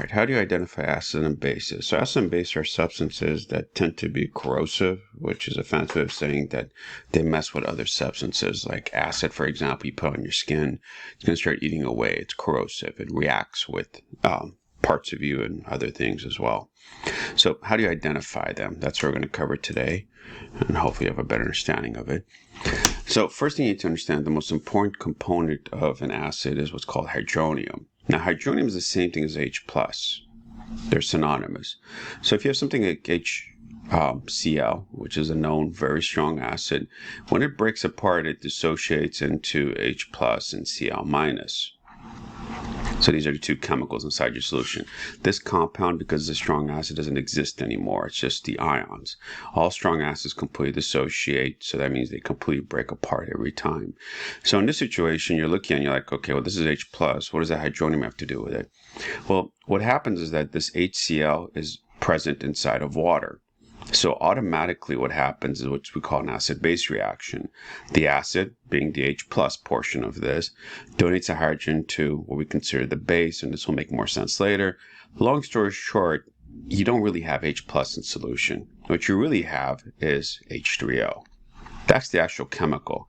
Alright, how do you identify acid and bases? So acid and base are substances that tend to be corrosive, which is a fancy way of saying that they mess with other substances. Like acid, for example, you put on your skin, it's going to start eating away. It's corrosive. It reacts with parts of you and other things as well. So how do you identify them? That's what we're going to cover today, and hopefully you have a better understanding of it. So first thing you need to understand, the most important component of an acid is what's called hydronium. Now, hydronium is the same thing as H+. They're synonymous. So if you have something like HCl, which is a known very strong acid, when it breaks apart, it dissociates into H+ and Cl-. So these are the two chemicals inside your solution. This compound, because it's a strong acid, doesn't exist anymore. It's just the ions. All strong acids completely dissociate, so that means they completely break apart every time. So in this situation, you're looking and you're like, okay, well, this is H+. What does that hydronium have to do with it? Well, what happens is that this HCl is present inside of water. So automatically what happens is what we call an acid-base reaction. The acid, being the H+ portion of this, donates a hydrogen to what we consider the base, and this will make more sense later. Long story short, you don't really have H+ in solution. What you really have is H3O. That's the actual chemical.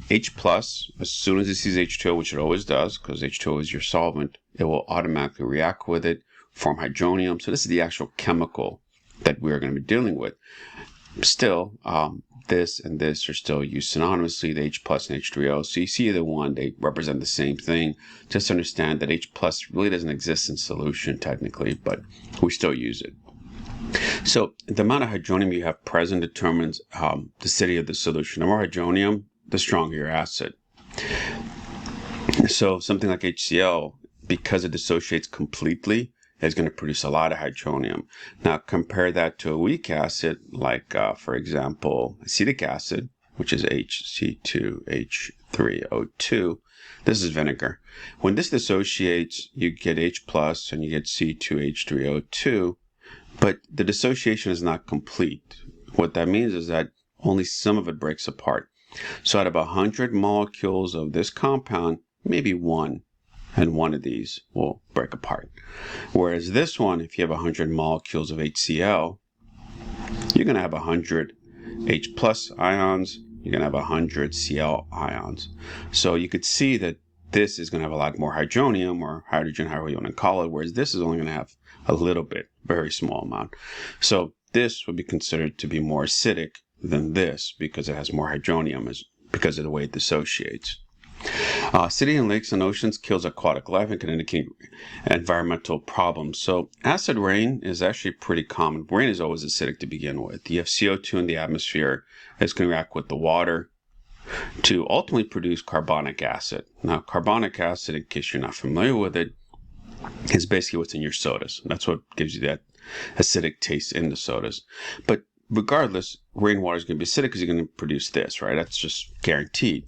H+, as soon as it sees H2O, which it always does, because H2O is your solvent, it will automatically react with it, form hydronium. So this is the actual chemical that we're going to be dealing with. Still, this and this are still used synonymously, the H+ and H3O. So you see either one, they represent the same thing. Just understand that H+ really doesn't exist in solution technically, but we still use it. So the amount of hydronium you have present determines the acidity of the solution. The more hydronium, the stronger your acid. So something like HCl, because it dissociates completely, is going to produce a lot of hydronium. Now compare that to a weak acid, like for example, acetic acid, which is HC2H3O2. This is vinegar. When this dissociates, you get H+ and you get C2H3O2, but the dissociation is not complete. What that means is that only some of it breaks apart. So out of 100 molecules of this compound, maybe one of these will break apart. Whereas this one, if you have 100 molecules of HCl, you're going to have 100 H+ ions, you're going to have 100 Cl ions. So you could see that this is going to have a lot more hydronium, or hydrogen, however you want to call it, whereas this is only going to have a little bit, very small amount. So this would be considered to be more acidic than this because it has more hydronium, because of the way it dissociates. Acidity in lakes and oceans kills aquatic life and can indicate environmental problems. So acid rain is actually pretty common. Rain is always acidic to begin with. You have CO2 in the atmosphere. It's going to react with the water to ultimately produce carbonic acid. Now, carbonic acid, in case you're not familiar with it, is basically what's in your sodas. That's what gives you that acidic taste in the sodas. But regardless, rainwater is going to be acidic because you're going to produce this, right? That's just guaranteed.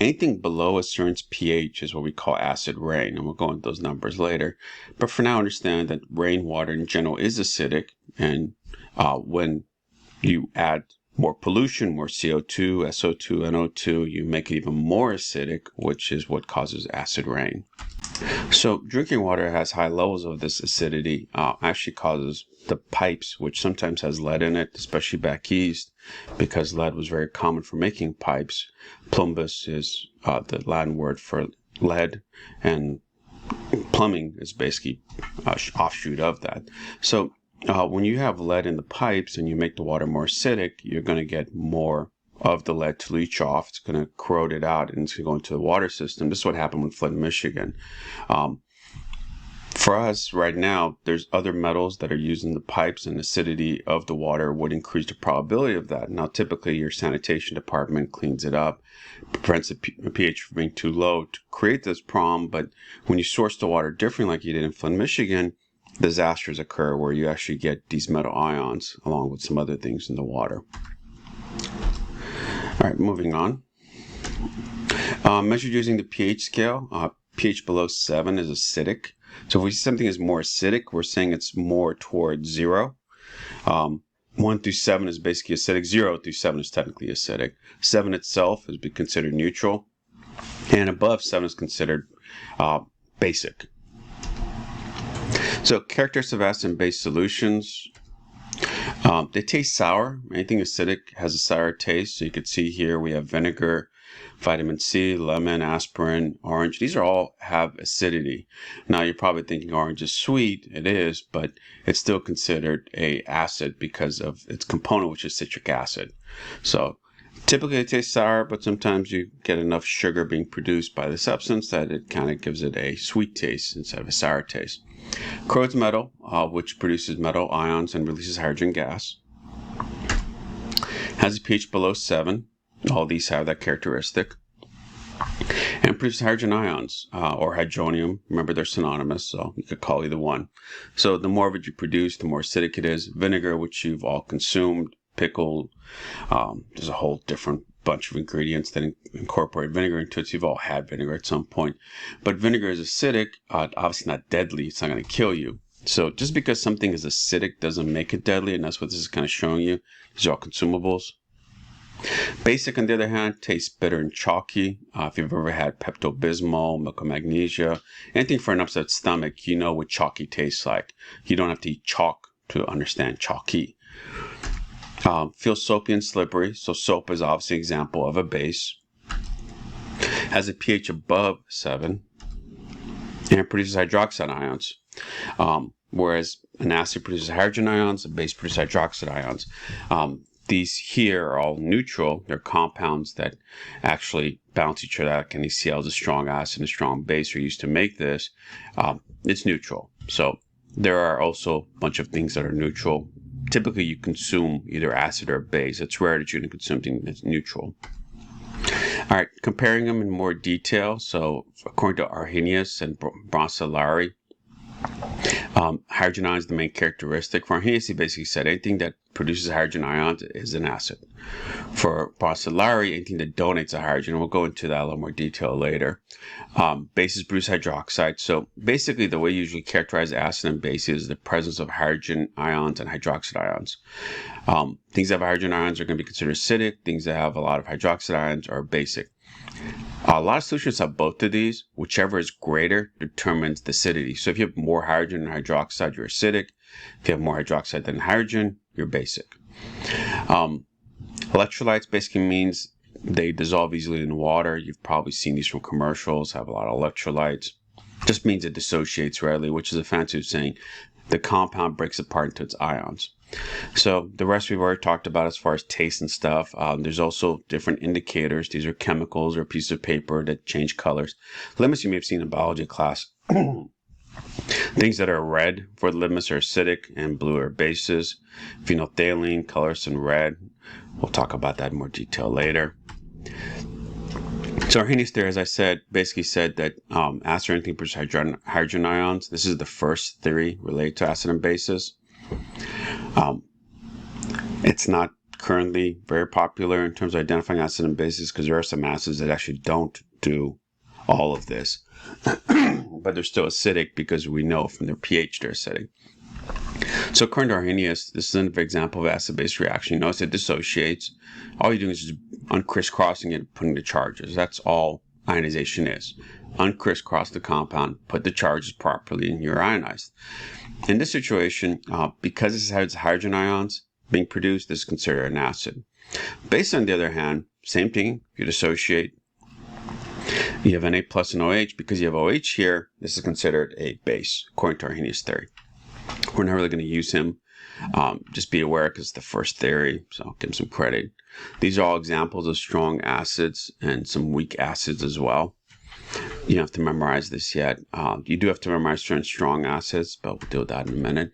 Anything below a certain pH is what we call acid rain, and we'll go into those numbers later. But for now, understand that rainwater in general is acidic, and when you add more pollution, more CO2, SO2, NO2, you make it even more acidic, which is what causes acid rain. So drinking water has high levels of this acidity, actually causes the pipes, which sometimes has lead in it, especially back east, because lead was very common for making pipes. Plumbus is the Latin word for lead, and plumbing is basically an offshoot of that. So when you have lead in the pipes and you make the water more acidic, you're going to get more of the lead to leach off. It's going to corrode it out and it's going to go into the water system. This is what happened with Flint, Michigan. For us right now, there's other metals that are used in the pipes, and acidity of the water would increase the probability of that. Now, typically your sanitation department cleans it up, prevents the pH from being too low to create this problem. But when you source the water differently, like you did in Flint, Michigan, disasters occur where you actually get these metal ions along with some other things in the water. All right, moving on. Measured using the pH scale, pH below 7 is acidic. So if we see something is more acidic, we're saying it's more towards 0. 1 through 7 is basically acidic. 0 through 7 is technically acidic. 7 itself is considered neutral. And above 7 is considered basic. So characteristics of acid and base solutions. They taste sour. Anything acidic has a sour taste. So you can see here we have vinegar, vitamin C, lemon, aspirin, orange. These are all have acidity. Now you're probably thinking orange is sweet. It is, but it's still considered a acid because of its component, which is citric acid. So typically it tastes sour, but sometimes you get enough sugar being produced by the substance that it kind of gives it a sweet taste instead of a sour taste. Corrodes metal, which produces metal ions and releases hydrogen gas. Has a pH below 7. All these have that characteristic. And produces hydrogen ions, or hydronium. Remember, they're synonymous, so you could call either one. So the more of it you produce, the more acidic it is. Vinegar, which you've all consumed, pickle. There's a whole different bunch of ingredients that incorporate vinegar into it. So you've all had vinegar at some point. But vinegar is acidic, obviously not deadly. It's not going to kill you. So just because something is acidic doesn't make it deadly, and that's what this is kind of showing you. These are all consumables. Basic, on the other hand, tastes bitter and chalky. If you've ever had Pepto-Bismol, milk of magnesia, anything for an upset stomach, you know what chalky tastes like. You don't have to eat chalk to understand chalky. Feels soapy and slippery, so soap is obviously an example of a base. Has a pH above 7, and it produces hydroxide ions. Whereas an acid produces hydrogen ions, a base produces hydroxide ions. These here are all neutral. They're compounds that actually balance each other out. Like NaCl is a strong acid and a strong base are used to make this. It's neutral. So there are also a bunch of things that are neutral. Typically, you consume either acid or base. It's rare that you're going to consume something that's neutral. All right, comparing them in more detail. So according to Arrhenius and Bronsellari, hydrogen ions is the main characteristic. For Arrhenius, he basically said anything that produces hydrogen ions is an acid. For Bronsellari, anything that donates a hydrogen, we'll go into that in a little more detail later. Bases produce hydroxide. So basically, the way you usually characterize acid and base is the presence of hydrogen ions and hydroxide ions. Things that have hydrogen ions are going to be considered acidic. Things that have a lot of hydroxide ions are basic. A lot of solutions have both of these. Whichever is greater determines the acidity. So if you have more hydrogen than hydroxide, you're acidic. If you have more hydroxide than hydrogen, you're basic. Electrolytes basically means they dissolve easily in water. You've probably seen these from commercials, have a lot of electrolytes. Just means it dissociates readily, which is a fancy way of saying the compound breaks apart into its ions. So the rest we've already talked about as far as taste and stuff. There's also different indicators. These are chemicals or pieces of paper that change colors. Litmus you may have seen in biology class. Things that are red for litmus are acidic and blue are bases. Phenolphthalein colors in red. We'll talk about that in more detail later. So Arrhenius theory, as I said, basically said that acid or anything produces hydrogen ions. This is the first theory related to acid and bases. It's not currently very popular in terms of identifying acid and bases because there are some acids that actually don't do all of this. But they're still acidic because we know from their pH they're acidic. So according to Arrhenius, this is an example of acid-base reaction. You notice it dissociates. All you're doing is just uncrisscrossing it and putting the charges. That's all ionization is. Uncrisscross the compound, put the charges properly, and you're ionized. In this situation, because this has hydrogen ions being produced, this is considered an acid. Base, on the other hand, same thing. You dissociate. You have Na plus and OH. Because you have OH here, this is considered a base, according to Arrhenius theory. We're not really going to use him. Just be aware because it's the first theory, so I'll give him some credit. These are all examples of strong acids and some weak acids as well. You don't have to memorize this yet. You do have to memorize certain strong acids, but we'll deal with that in a minute.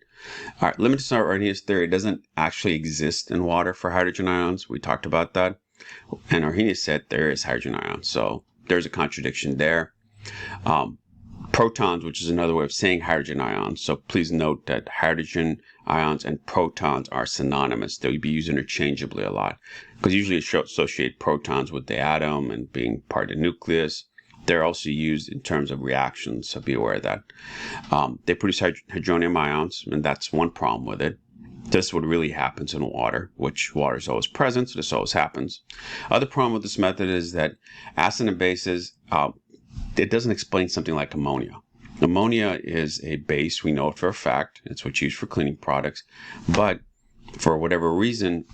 All right, limited to Arrhenius theory doesn't actually exist in water for hydrogen ions. We talked about that. And Arrhenius said there is hydrogen ions, so there's a contradiction there. Protons, which is another way of saying hydrogen ions. So please note that hydrogen ions and protons are synonymous. They'll be used interchangeably a lot because usually you associate protons with the atom and being part of the nucleus. They're also used in terms of reactions, so be aware of that. They produce hydronium ions, and that's one problem with it. This is what really happens in water, which water is always present, so this always happens. Other problem with this method is that acid and bases, it doesn't explain something like ammonia. Ammonia is a base. We know it for a fact. It's what's used for cleaning products. But for whatever reason,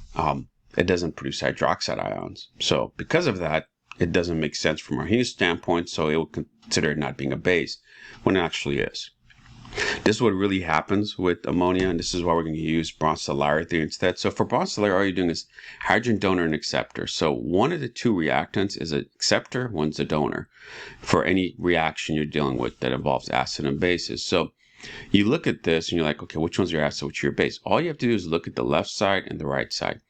it doesn't produce hydroxide ions. So because of that, it doesn't make sense from our Arrhenius standpoint, so it will consider it not being a base when it actually is. This is what really happens with ammonia, and this is why we're going to use bronze-Cellier theory instead. So for bronze-Cellier, all you're doing is hydrogen donor and acceptor. So one of the two reactants is an acceptor, one's a donor for any reaction you're dealing with that involves acid and bases. So you look at this and you're like, okay, which one's your acid, which is your base? All you have to do is look at the left side and the right side.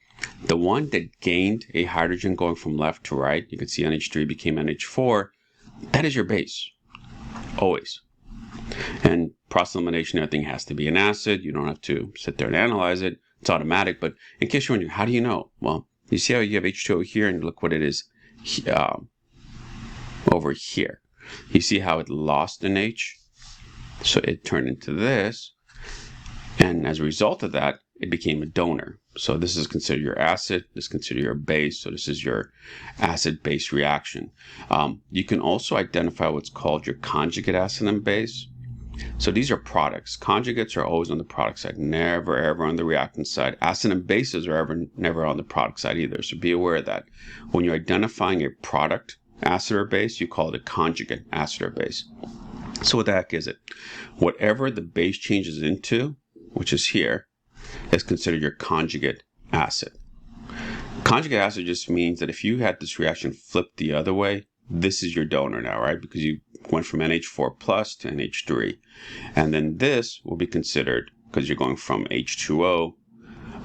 The one that gained a hydrogen going from left to right, you can see NH3 became NH4, that is your base, always. And process elimination, everything has to be an acid. You don't have to sit there and analyze it. It's automatic. But in case you're wondering, how do you know? Well, you see how you have H2O here, and look what it is over here. You see how it lost an H? So it turned into this. And as a result of that, it became a donor. So this is considered your acid. This is considered your base. So this is your acid-base reaction. You can also identify what's called your conjugate acid and base. So these are products. Conjugates are always on the product side, never ever on the reactant side. Acid and bases are never on the product side either. So be aware of that. When you're identifying a product, acid or base, you call it a conjugate acid or base. So what the heck is it? Whatever the base changes into, which is here, is considered your conjugate acid. Conjugate acid just means that if you had this reaction flipped the other way, this is your donor now, right? Because you went from NH4 plus to NH3. And then this will be considered, because you're going from from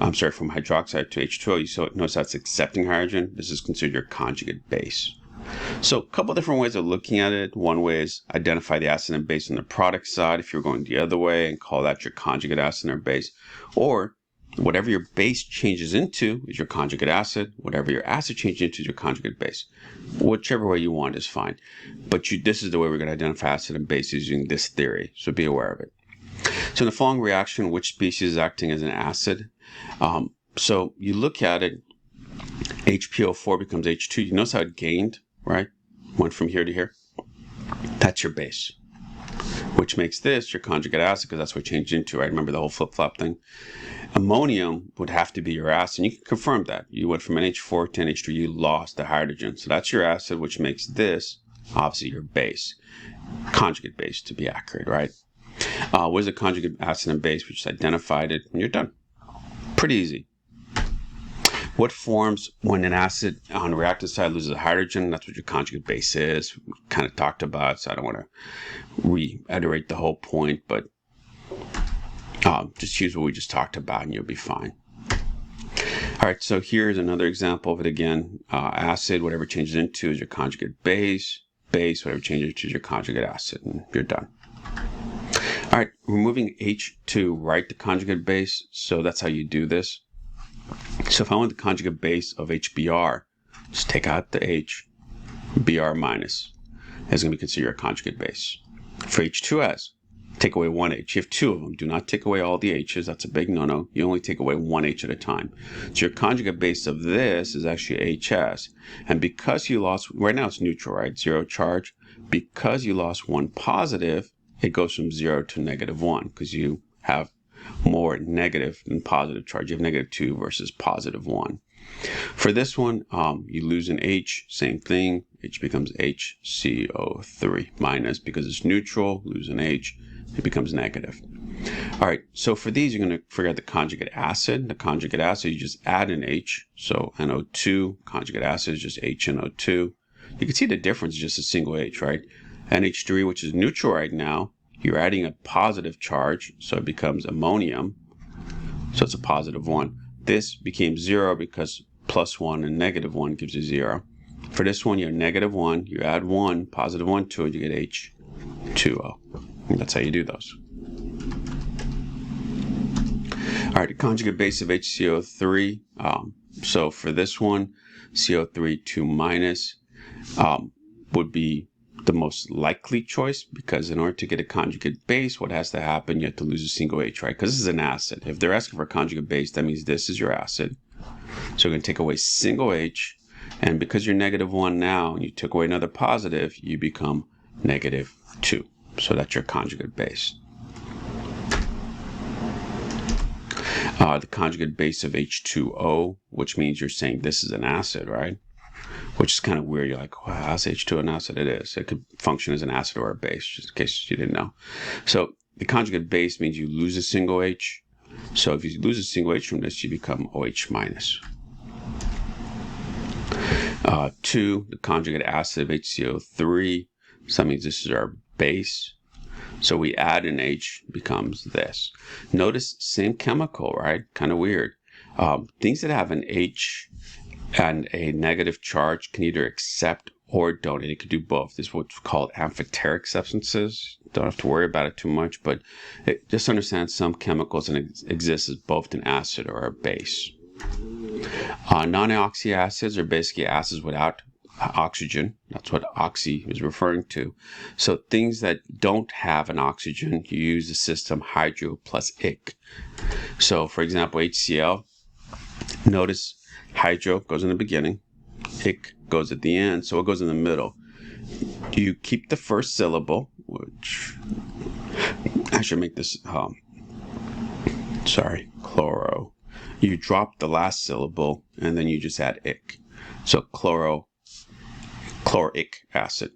hydroxide to H2O, you notice that's accepting hydrogen. This is considered your conjugate base. So a couple different ways of looking at it. One way is identify the acid and base on the product side if you're going the other way and call that your conjugate acid or base. Or whatever your base changes into is your conjugate acid. Whatever your acid changes into is your conjugate base. Whichever way you want is fine. But this is the way we're going to identify acid and base using this theory. So be aware of it. So in the following reaction, which species is acting as an acid? So you look at it, HPO4 becomes H2. You notice how it gained, right? Went from here to here. That's your base, which makes this your conjugate acid because that's what it changed into, right? Remember the whole flip-flop thing? Ammonium would have to be your acid. And you can confirm that. You went from NH4 to NH3. You lost the hydrogen. So that's your acid, which makes this, obviously, your base. Conjugate base, to be accurate, right? What is a conjugate acid and base? We just identified it, and you're done. Pretty easy. What forms when an acid on the reactant side loses a hydrogen? That's what your conjugate base is. We kind of talked about, so I don't want to reiterate the whole point, but just use what we just talked about and you'll be fine. All right, so here's another example of it again. Acid, whatever changes into is your conjugate base. Base, whatever changes into is your conjugate acid, and you're done. All right, removing H to write the conjugate base, so that's how you do this. So if I want the conjugate base of HBr, just take out the H, Br minus. That's going to be considered a conjugate base. For H2S, take away one H. You have two of them. Do not take away all the H's. That's a big no-no. You only take away one H at a time. So your conjugate base of this is actually HS. And because you lost, right now it's neutral, right? Zero charge. Because you lost one positive, it goes from 0 to -1 because you have more negative than positive charge. You have -2 versus +1. For this one, you lose an H, same thing. H becomes HCO3 minus because it's neutral, lose an H, it becomes negative. All right, so for these, you're going to figure out the conjugate acid. The conjugate acid, you just add an H, so NO2, conjugate acid is just HNO2. You can see the difference is just a single H, right? NH3, which is neutral right now, you're adding a positive charge, so it becomes ammonium, so it's a +1. This became 0 because +1 and -1 gives you 0. For this one, you have -1, you add 1, +1 to it, you get H2O. And that's how you do those. All right, the conjugate base of HCO3. So for this one, CO3 2 minus would be the most likely choice because in order to get a conjugate base, what has to happen? You have to lose a single H, right? Because this is an acid. If they're asking for a conjugate base, that means this is your acid. So we're going to take away single H, and because you're -1 now, and you took away another positive, you become -2. So that's your conjugate base. The conjugate base of H2O, which means you're saying this is an acid, right? Which is kind of weird. You're like, wow, how's H2 an acid? It is. It could function as an acid or a base, just in case you didn't know. So the conjugate base means you lose a single H. So if you lose a single H from this, you become OH minus. 2, the conjugate acid of HCO3. So that means this is our base. So we add an H, becomes this. Notice, same chemical, right? Kind of weird. Things that have an H and a negative charge can either accept or donate. It could do both. This is what's called amphoteric substances. Don't have to worry about it too much, but just understand some chemicals exist as both an acid or a base. Non-oxy acids are basically acids without oxygen. That's what oxy is referring to. So things that don't have an oxygen, you use the system hydro plus ic. So for example, HCl, notice hydro goes in the beginning, ic goes at the end, so it goes in the middle. You keep the first syllable, which I should make this, chloro. You drop the last syllable, and then you just add ic. So chloric acid.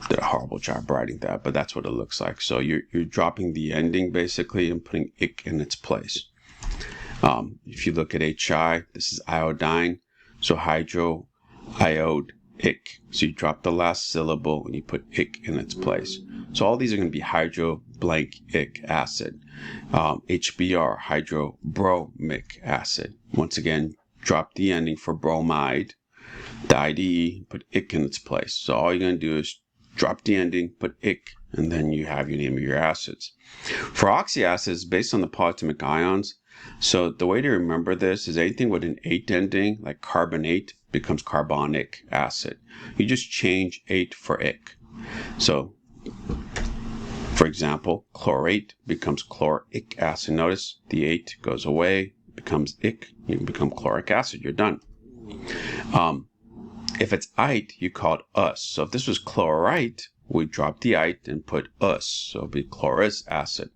Did a horrible job writing that, but that's what it looks like. So you're dropping the ending basically and putting ic in its place. If you look at HI, this is iodine. So hydro, iode, ic. So you drop the last syllable and you put ic in its place. So all these are going to be hydro blank ic acid. HBr, hydrobromic acid. Once again, drop the ending for bromide, the IDE, put ic in its place. So all you're going to do is drop the ending, put ic, and then you have your name of your acids. For oxyacids, based on the polyatomic ions, so the way to remember this is anything with an 8 ending, like carbonate, becomes carbonic acid. You just change 8 for ic. So, for example, chlorate becomes chloric acid. Notice the 8 goes away, becomes ic, you can become chloric acid, you're done. If it's ite, you call it us. So if this was chlorite, we drop the ite and put us. So it'll be chlorous acid.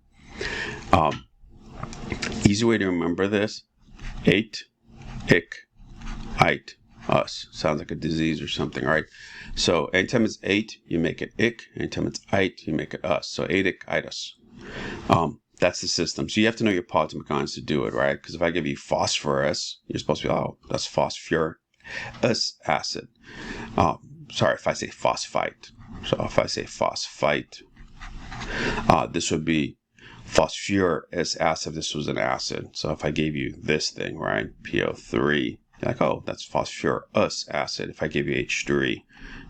Easy way to remember this: 8, ic, ite, us. Sounds like a disease or something, right? So anytime it's 8, you make it ic. Anytime it's ite, you make it us. So 8 ic, itus. That's the system. So you have to know your polyatomic ions to do it, right? Because if I give you phosphorus, you're supposed to be, oh, that's phosphorus acid. Sorry, if I say phosphite. So if I say phosphite, this would be phosphorus acid if this was an acid. So if I gave you this thing, right, PO3, you're like, oh, that's phosphorus acid. If I give you H3,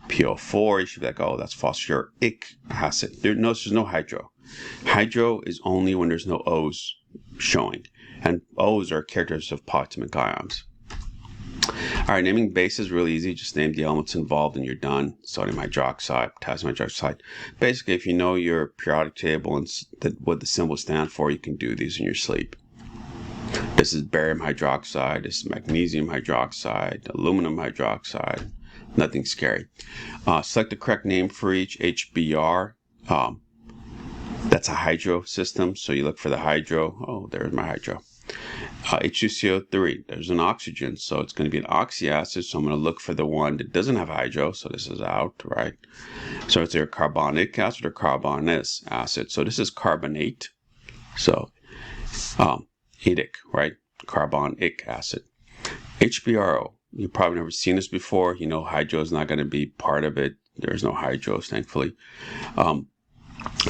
PO4, you should be like, oh, that's phosphoric acid. Notice there's no hydro. Hydro is only when there's no O's showing. And O's are characters of polyatomic ions. All right, naming base is really easy. Just name the elements involved and you're done. Sodium hydroxide, potassium hydroxide. Basically, if you know your periodic table and what the symbols stand for, you can do these in your sleep. This is barium hydroxide. This is magnesium hydroxide, aluminum hydroxide. Nothing scary. Select the correct name for each. HBr. That's a hydro system. So you look for the hydro. Oh, there's my hydro. H2CO3, there's an oxygen, so it's going to be an oxyacid, so I'm going to look for the one that doesn't have hydro, so this is out, right? So it's either carbonic acid or carbonous acid. So this is carbonate, so etic, right? Carbonic acid. HBRO, you've probably never seen this before. You know hydro is not going to be part of it. There's no hydros, thankfully.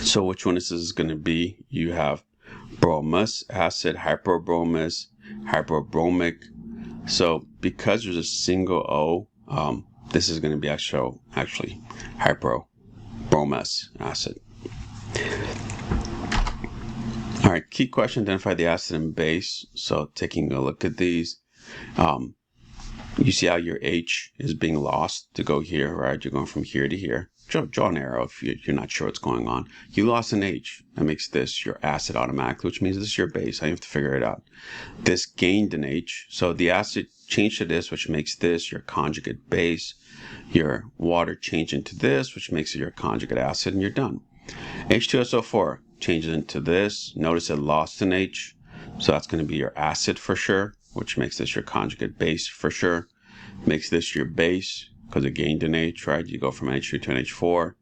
So which one this is going to be? You have bromous acid, hyperbromous, hyperbromic. So because there's a single O, this is going to be actually hyperbromous acid. All right, key question: identify the acid and base. So taking a look at these, you see how your H is being lost to go here, right? You're going from here to here. Draw an arrow if you're not sure what's going on. You lost an H. That makes this your acid automatically, which means this is your base. I have to figure it out. This gained an H. So the acid change to this, which makes this your conjugate base. Your water change into this, which makes it your conjugate acid, and you're done. H2SO4 changes into this. Notice it lost an H, so that's going to be your acid for sure, which makes this your conjugate base for sure. Makes this your base because it gained an H, right? You go from an H2 to an H4,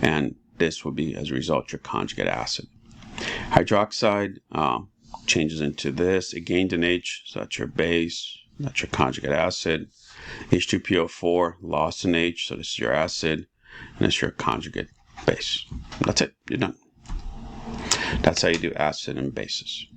and this will be, as a result, your conjugate acid. Hydroxide changes into this. It gained an H, so that's your base. That's your conjugate acid. H2PO4 lost an H, so this is your acid, and this is your conjugate base. That's it. You're done. That's how you do acid and bases.